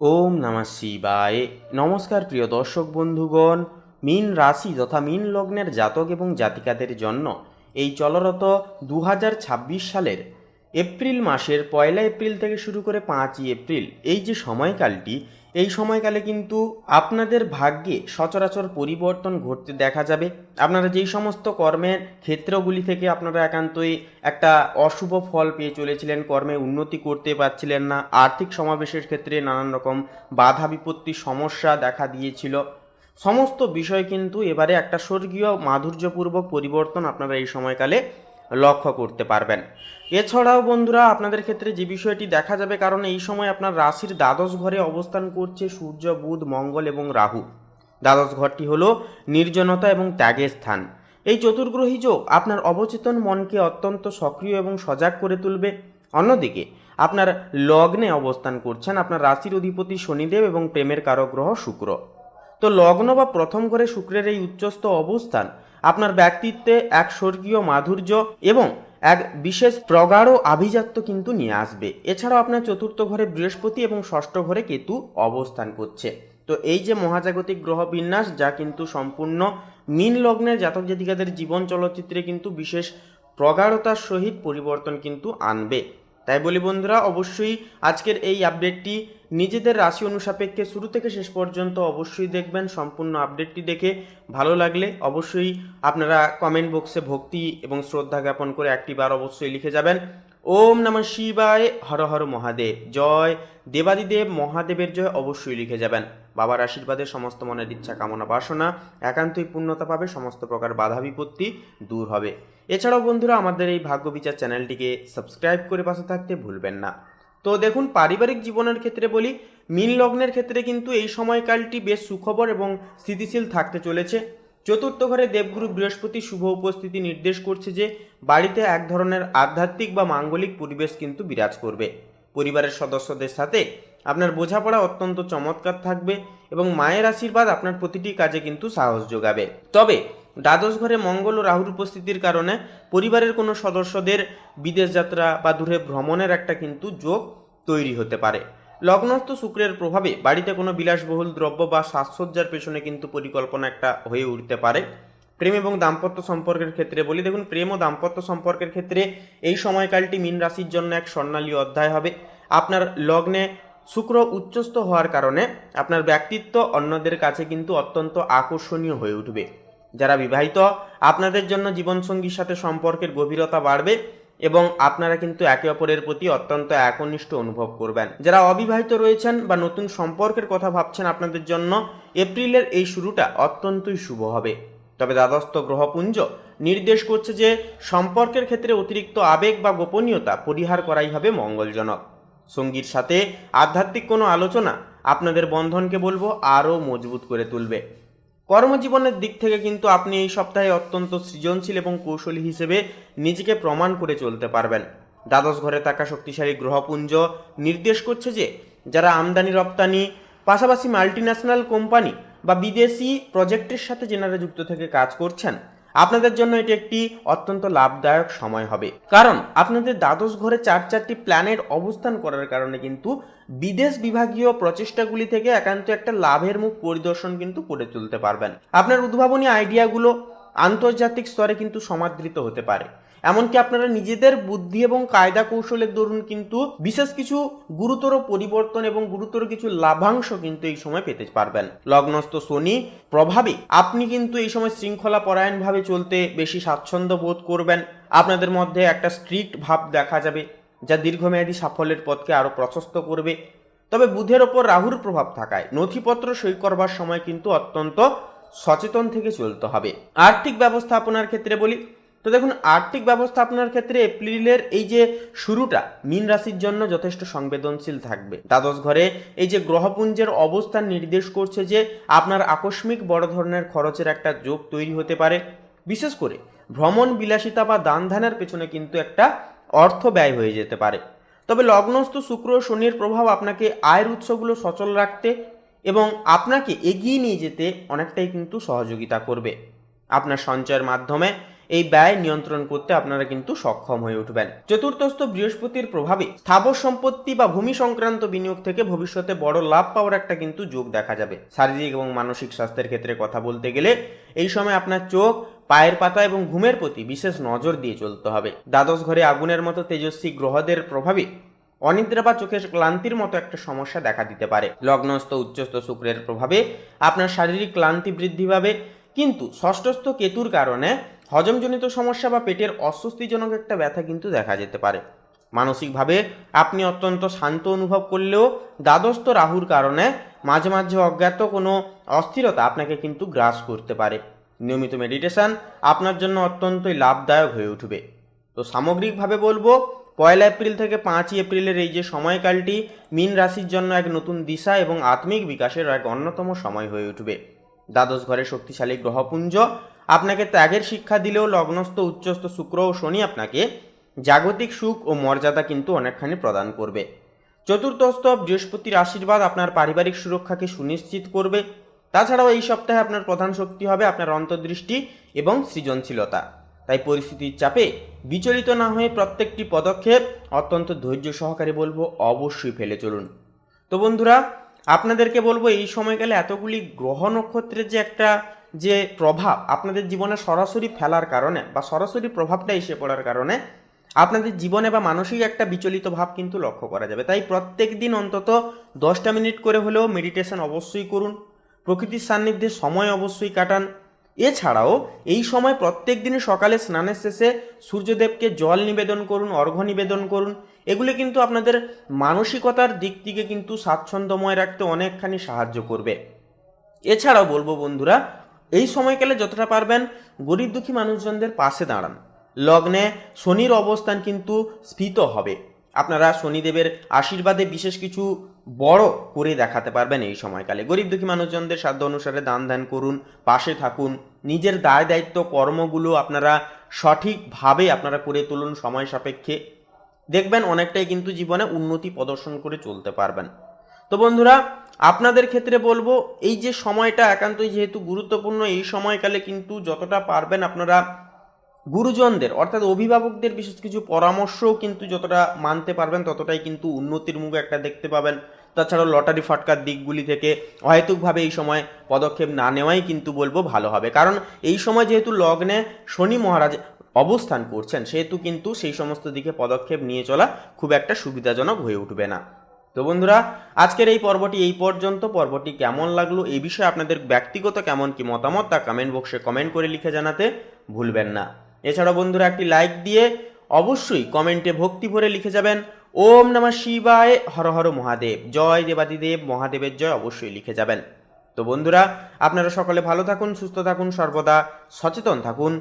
ওম নমঃ শিবায়। নমস্কার প্রিয় দর্শক বন্ধুগণ, মীন রাশি তথা মীন লগ্নের জাতক এবং জাতিকাদের জন্য এই চলরত 2026 সালের এপ্রিল মাসের 1 এপ্রিল থেকে শুরু করে 5 এপ্রিল এই যে সময়কালটি, এই সময়কালে কিন্তু আপনাদের ভাগ্যে সচরাচর পরিবর্তন ঘটতে দেখা যাবে। আপনারা যেই সমস্ত কর্মের ক্ষেত্রগুলি থেকে আপনারা একান্তই একটা অশুভ ফল পেয়ে চলেছিলেন, কর্মে উন্নতি করতে পারছিলেন না, আর্থিক সমাবেশের ক্ষেত্রে নানান রকম বাধা বিপত্তি সমস্যা দেখা দিয়েছিল, সমস্ত বিষয় কিন্তু এবারে একটা স্বর্গীয় মাধুর্যপূর্বক পরিবর্তন আপনারা এই সময়কালে লক্ষ্য করতে পারবেন। এছাড়াও বন্ধুরা, আপনাদের ক্ষেত্রে যে বিষয়টি দেখা যাবে, কারণ এই সময় আপনার রাশির দ্বাদশ ঘরে অবস্থান করছে সূর্য, বুধ, মঙ্গল এবং রাহু। দ্বাদশ ঘরটি হলো নির্জনতা এবং ত্যাগের স্থান। এই চতুর্গ্রহী যোগ আপনার অবচেতন মনকে অত্যন্ত সক্রিয় এবং সজাগ করে তুলবে। অন্যদিকে আপনার লগ্নে অবস্থান করছেন আপনার রাশির অধিপতি শনিদেব এবং প্রেমের কারক গ্রহ শুক্র। তো লগ্ন বা প্রথম ঘরে শুক্রের এই উচ্চস্থ অবস্থান আপনার ব্যক্তিত্বে এক স্বর্গীয় মাধুর্য এবং এক বিশেষ প্রগাঢ় আভিজাত্য কিন্তু নিয়ে আসবে। এছাড়াও আপনার চতুর্থ ঘরে বৃহস্পতি এবং ষষ্ঠ ঘরে কেতু অবস্থান করছে। তো এই যে মহাজাগতিক গ্রহ বিন্যাস, যা কিন্তু সম্পূর্ণ মীন লগ্নের জাতক জাতিকাদের জীবন চলচ্চিত্রে কিন্তু বিশেষ প্রগাঢ়তার সহিত পরিবর্তন কিন্তু আনবে। তাই বলি বন্ধুরা, অবশ্যই আজকের এই আপডেটটি নিজেদের রাশি অনুসাপেক্ষে শুরু থেকে শেষ পর্যন্ত অবশ্যই দেখবেন। সম্পূর্ণ আপডেটটি দেখে ভালো লাগলে অবশ্যই আপনারা কমেন্ট বক্সে ভক্তি এবং শ্রদ্ধা জ্ঞাপন করে একটি বার অবশ্যই লিখে যাবেন। ওম নমঃ শিবায়, হর হর মহাদেব, জয় দেবাদিদেব মহাদেবের জয় অবশ্যই লিখে যাবেন। বাবার আশীর্বাদে সমস্ত মনের ইচ্ছা কামনা বাসনা একান্তই পূর্ণতা পাবে, সমস্ত প্রকার বাধা বিপত্তি দূর হবে। এছাড়াও বন্ধুরা, আমাদের এই ভাগ্য বিচার চ্যানেলটিকে সাবস্ক্রাইব করে পাশে থাকতে ভুলবেন না। তো দেখুন, পারিবারিক জীবনের ক্ষেত্রে বলি, মীন লগ্নের ক্ষেত্রে কিন্তু এই সময়কালটি বেশ সুখবর এবং স্থিতিশীল থাকতে চলেছে। চতুর্থ ঘরে দেবগুরু বৃহস্পতি শুভ উপস্থিতি নির্দেশ করছে যে বাড়িতে এক ধরনের আধ্যাত্মিক বা মাঙ্গলিক পরিবেশ কিন্তু বিরাজ করবে। পরিবারের সদস্যদের সাথে আপনার বোঝাপড়া অত্যন্ত চমৎকার থাকবে এবং মায়ের আশীর্বাদ আপনার প্রতিটি কাজে কিন্তু সাহস যোগাবে। তবে দ্বাদশ ঘরে মঙ্গল ও রাহুর উপস্থিতির কারণে পরিবারের কোনো সদস্যদের বিদেশ যাত্রা বা দূরে ভ্রমণের একটা কিন্তু যোগ তৈরি হতে পারে। লগ্নস্থ শুক্রের প্রভাবে বাড়িতে কোনো বিলাসবহুল দ্রব্য বা সাজসজ্জার পেছনে কিন্তু পরিকল্পনা একটা হয়ে উঠতে পারে। প্রেম এবং দাম্পত্য সম্পর্কের ক্ষেত্রে বলি, দেখুন, প্রেম ও দাম্পত্য সম্পর্কের ক্ষেত্রে এই সময়কালটি মীন রাশির জন্য এক স্বর্ণালী অধ্যায় হবে। আপনার লগ্নে শুক্র উচ্চস্থ হওয়ার কারণে আপনার ব্যক্তিত্ব অন্যদের কাছে কিন্তু অত্যন্ত আকর্ষণীয় হয়ে উঠবে। যারা বিবাহিত, আপনাদের জন্য জীবনসঙ্গীর সাথে সম্পর্কের গভীরতা বাড়বে এবং আপনারা কিন্তু একে অপরের প্রতি অত্যন্ত একনিষ্ঠ অনুভব করবেন। যারা অবিবাহিত রয়েছেন বা নতুন সম্পর্কের কথা ভাবছেন, আপনাদের জন্য এপ্রিলের এই শুরুটা অত্যন্তই শুভ হবে। তবে দ্বাদস্থ গ্রহপুঞ্জ নির্দেশ করছে যে সম্পর্কের ক্ষেত্রে অতিরিক্ত আবেগ বা গোপনীয়তা পরিহার করাই হবে মঙ্গলজনক। সঙ্গীর সাথে আধ্যাত্মিক কোনো আলোচনা আপনাদের বন্ধনকে বলবো আরও মজবুত করে তুলবে। কর্মজীবনের দিক থেকে কিন্তু আপনি এই সপ্তাহে অত্যন্ত সৃজনশীল এবং কৌশলী হিসেবে নিজেকে প্রমাণ করে চলতে পারবেন। দ্বাদশ ঘরে থাকা শক্তিশালী গ্রহপুঞ্জ নির্দেশ করছে যে যারা আমদানি রপ্তানি, পাশাপাশি মাল্টিন্যাশনাল কোম্পানি বা বিদেশি প্রজেক্টের সাথে যেনারা যুক্ত থেকে কাজ করছেন, আপনাদের জন্য এটি একটি অত্যন্ত লাভদায়ক সময় হবে। কারণ আপনাদের দ্বাদশ ঘরে চারটি প্ল্যানেট অবস্থান করার কারণে কিন্তু বিদেশ বিভাগীয় প্রচেষ্টাগুলি থেকে একান্ত একটা লাভের মুখ পরিদর্শন কিন্তু করে তুলতে পারবেন। আপনার উদ্ভাবনী আইডিয়াগুলো আন্তর্জাতিক স্তরে কিন্তু সমাদৃত হতে পারে। এমনকি আপনারা নিজেদের বুদ্ধি এবং কায়দা কৌশলের দরুন কিন্তু বিশেষ কিছু গুরুতর পরিবর্তন এবং গুরুতর কিছু লাভাংশ কিন্তু এই সময় পেতে পারবেন। লগ্নস্থ শনি প্রভাবে আপনি কিন্তু এই সময় শৃঙ্খলা পরায়ণভাবে চলতে বেশি স্বাচ্ছন্দ্য বোধ করবেন। আপনাদের মধ্যে একটা স্ট্রিক্ট ভাব দেখা যাবে, যা দীর্ঘমেয়াদী সাফল্যের পথকে আরও প্রশস্ত করবে। তবে বুধের ওপর রাহুর প্রভাব থাকায় নথিপত্র সই করবার সময় কিন্তু অত্যন্ত সচেতন থেকে চলতে হবে। আর্থিক ব্যবস্থাপনার ক্ষেত্রে বলি, তো দেখুন, আর্থিক ব্যবস্থাপনার ক্ষেত্রে এপ্রিলের এই যে শুরুটা মীন রাশির জন্য যথেষ্ট সংবেদনশীল থাকবে। দ্বাদশ ঘরে এই যে গ্রহপুঞ্জের অবস্থান নির্দেশ করছে যে আপনার আকস্মিক বড় ধরনের খরচের একটা যোগ তৈরি হতে পারে। বিশেষ করে ভ্রমণ বিলাসিতা বা দান ধ্যানের পেছনে কিন্তু একটা অর্থ ব্যয় হয়ে যেতে পারে। তবে লগ্নস্থ শুক্র ও শনির প্রভাব আপনাকে আয়ের উৎসগুলো সচল রাখতে এবং আপনাকে এগিয়ে নিয়ে যেতে অনেকটাই কিন্তু সহযোগিতা করবে। আপনার সঞ্চয়ের মাধ্যমে এই ব্যয় নিয়ন্ত্রণ করতে আপনারা কিন্তু সক্ষম হয়ে উঠবেন। চতুর্থস্থ বৃহস্পতির প্রভাবে স্থাবর সম্পত্তি বা ভূমি সংক্রান্ত বিনিয়োগ থেকে ভবিষ্যতে বড় লাভ পাওয়ার একটা কিন্তু যোগ দেখা যাবে। শারীরিক এবং মানসিক স্বাস্থ্যের ক্ষেত্রে কথা বলতে গেলে এই সময় আপনার চোখ, পায়ের পাতা এবং ঘুমের প্রতি বিশেষ নজর দিয়ে চলতে হবে। দ্বাদশ ঘরে আগুনের মতো তেজস্বী গ্রহদের প্রভাবে অনিদ্রা বা চোখের ক্লান্তির মতো একটা সমস্যা দেখা দিতে পারে। লগ্নস্থ উচ্চস্থ শুক্রের প্রভাবে আপনার শারীরিক ক্লান্তি বৃদ্ধি পাবে, কিন্তু ষষ্ঠস্থ কেতুর কারণে হজমজনিত সমস্যা বা পেটের অস্বস্তিজনক একটা ব্যথা কিন্তু দেখা যেতে পারে। মানসিকভাবে আপনি অত্যন্ত শান্ত অনুভব করলেও দ্বাদস্থ রাহুর কারণে মাঝে মাঝে অজ্ঞাত কোনো অস্থিরতা আপনাকে কিন্তু গ্রাস করতে পারে। নিয়মিত মেডিটেশন আপনার জন্য অত্যন্তই লাভদায়ক হয়ে উঠবে। তো সামগ্রিকভাবে বলবো, 1 এপ্রিল থেকে 5 এপ্রিলের এই যে সময়কালটি মীন রাশির জন্য এক নতুন দিশা এবং আত্মিক বিকাশের এক অন্যতম সময় হয়ে উঠবে। দ্বাদশ ঘরে শক্তিশালী গ্রহপুঞ্জ আপনাকে ত্যাগের শিক্ষা দিলেও লগ্নস্থ উচ্চস্থ শুক্র ও শনি আপনাকে জাগতিক সুখ ও মর্যাদা কিন্তু অনেকখানি প্রদান করবে। চতুর্থস্থ বৃহস্পতির আশীর্বাদ আপনার পারিবারিক সুরক্ষাকে সুনিশ্চিত করবে। তাছাড়াও এই সপ্তাহে আপনার প্রধান শক্তি হবে আপনার অন্তর্দৃষ্টি এবং সৃজনশীলতা। তাই পরিস্থিতির চাপে বিচলিত না হয়ে প্রত্যেকটি পদক্ষেপ অত্যন্ত ধৈর্য সহকারে বলবো অবশ্যই ফেলে চলুন। তো বন্ধুরা, আপনাদেরকে বলবো এই সময়কালে এতগুলি গ্রহ নক্ষত্রের যে একটা যে প্রভাব আপনাদের জীবনে সরাসরি ফেলার কারণে বা সরাসরি প্রভাবটা এসে পড়ার কারণে আপনাদের জীবনে বা মানসিক একটা বিচলিত ভাব কিন্তু লক্ষ্য করা যাবে। তাই প্রত্যেক দিন অন্তত 10টা মিনিট করে হলেও মেডিটেশন অবশ্যই করুন, প্রকৃতির সান্নিধ্যে সময় অবশ্যই কাটান। এছাড়াও এই সময় প্রত্যেক দিন সকালে স্নানের শেষে সূর্যদেবকে জল নিবেদন করুন, অর্ঘ্য নিবেদন করুন। এগুলি কিন্তু আপনাদের মানসিকতার দিক থেকে কিন্তু স্বাচ্ছন্দ্যময় রাখতে অনেকখানি সাহায্য করবে। এছাড়াও বলবো বন্ধুরা, এই সময়কালে যতটা পারবেন গরিব দুঃখী মানুষজনদের পাশে দাঁড়ান। লগ্নে শনির অবস্থান কিন্তু স্ফীত হবে, আপনারা শনিদেবের আশীর্বাদে বিশেষ কিছু বড় করে দেখাতে পারবেন। এই সময়কালে গরিব দুঃখী মানুষজনদের সাধ্য অনুসারে দান ধ্যান করুন, পাশে থাকুন, নিজের দায় দায়িত্ব কর্মগুলো আপনারা সঠিকভাবে আপনারা করে তুলুন সময় সাপেক্ষে। দেখবেন অনেকটাই কিন্তু জীবনে উন্নতি প্রদর্শন করে চলতে পারবেন। তো বন্ধুরা, আপনাদের ক্ষেত্রে বলবো এই যে সময়টা একান্তই যেহেতু গুরুত্বপূর্ণ, এই সময়কালে কিন্তু যতটা পারবেন আপনারা গুরুজনদের অর্থাৎ অভিভাবকদের বিশেষ কিছু পরামর্শও কিন্তু যতটা মানতে পারবেন ততটাই কিন্তু উন্নতির মুখ একটা দেখতে পাবেন। তাছাড়াও লটারি ফাটকার দিকগুলি থেকে অহেতুকভাবে এই সময় পদক্ষেপ না নেওয়াই কিন্তু বলবো ভালো হবে, কারণ এই সময় যেহেতু লগ্নে শনি মহারাজ অবস্থান করছেন সেহেতু কিন্তু সেই সমস্ত দিকে পদক্ষেপ নিয়ে চলা খুব একটা সুবিধাজনক হয়ে উঠবে না। তো বন্ধুরা, আজকের এই পর্বটি এই পর্যন্ত। পর্বটি কেমন লাগলো এই বিষয়ে আপনাদের ব্যক্তিগত কেমন কি মতামত তা কমেন্ট বক্সে কমেন্ট করে লিখে জানাতে ভুলবেন না। এছাড়াও বন্ধুরা একটি লাইক দিয়ে অবশ্যই কমেন্টে ভক্তি ভরে লিখে যাবেন ওম নমঃ শিবায়, হর হর মহাদেব, জয় দেবাদিদেব মহাদেবের জয় অবশ্যই লিখে যাবেন। তো বন্ধুরা, আপনারা সকলে ভালো থাকুন, সুস্থ থাকুন, সর্বদা সচেতন থাকুন।